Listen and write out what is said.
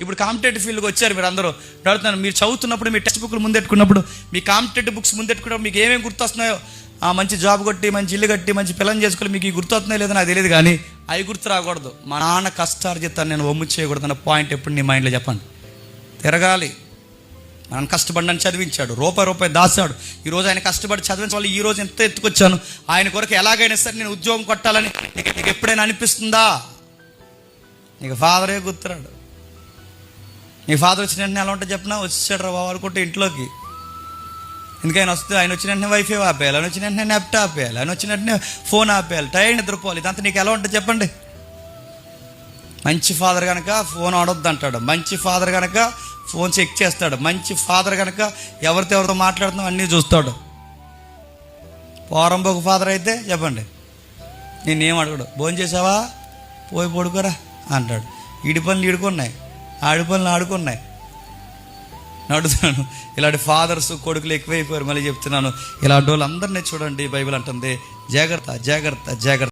ఇప్పుడు కాంపిటేటివ్ ఫీల్డ్కి వచ్చారు మీరు అందరూ. అడుగుతున్నాను, మీరు చదువుతున్నప్పుడు మీ టెక్స్ట్ బుక్లు ముందెట్టుకున్నప్పుడు, మీ కాంపిటేటివ్ బుక్స్ ముందెట్టుకున్నప్పుడు మీకు ఏమేమి గుర్తొస్తున్నాయో, మంచి జాబ్ కొట్టి, మంచి ఇల్లు కట్టి, మంచి పిల్లని చేసుకుని మీకు గుర్తొస్తున్నాయో లేదో నాకు తెలియదు, కానీ అవి గుర్తు రాకూడదు. మా నాన్న కష్టార్జితాన్ని నేను వమ్ము చేయకూడదు అన్న పాయింట్ ఎప్పుడు నీ మైండ్లో చెప్పండి. తిరగాలి. మనం కష్టపడినని చదివించాడు, రూపాయి దాచాడు. ఈరోజు ఆయన కష్టపడి చదివించే వాళ్ళు ఈరోజు ఎంత ఎత్తుకొచ్చాను. ఆయన కొరకు ఎలాగైనా సరే నేను ఉద్యోగం కొట్టాలని నీకు ఎప్పుడైనా అనిపిస్తుందా? నీకు ఫాదరే గుర్తురాడు. నీ ఫాదర్ వచ్చిన వెంటనే ఎలా ఉంటుంది చెప్పినా, వచ్చాడు రా బాబు అనుకుంటే ఇంట్లోకి. ఎందుకైనా వస్తే ఆయన వచ్చిన వెంటనే వైఫై ఆపేయాలి, ఆయన వచ్చిన వెంటనే ల్యాప్టాప్ ఆపేయాలి, ఆయన వచ్చిన వెంటనే ఫోన్ ఆపేయాలి, టైం నిద్రపోవాలి. ఇదంతా నీకు ఎలా ఉంటుంది చెప్పండి? మంచి ఫాదర్ కనుక ఫోన్ ఆడొద్దు అంటాడు, మంచి ఫాదర్ కనుక ఫోన్ చెక్ చేస్తాడు, మంచి ఫాదర్ కనుక ఎవరితో మాట్లాడుతున్నాం అన్నీ చూస్తాడు. పోరంబోకు ఫాదర్ అయితే చెప్పండి, నేనేం అడగడు. భోజనం చేసావా, పోయి పడుకోరా అంటాడు. ఈడి పనులు ఈడుకున్నాయి, ఆడి పనులు ఆడుకున్నాయి. అడుగుతున్నాను, ఇలాంటి ఫాదర్స్ కొడుకులు ఎక్కువైపోయారు. మళ్ళీ చెప్తున్నాను, ఇలాంటి వాళ్ళు అందరినీ చూడండి. బైబిల్ అంటుంది, జాగ్రత్త జాగ్రత్త జాగ్రత్త.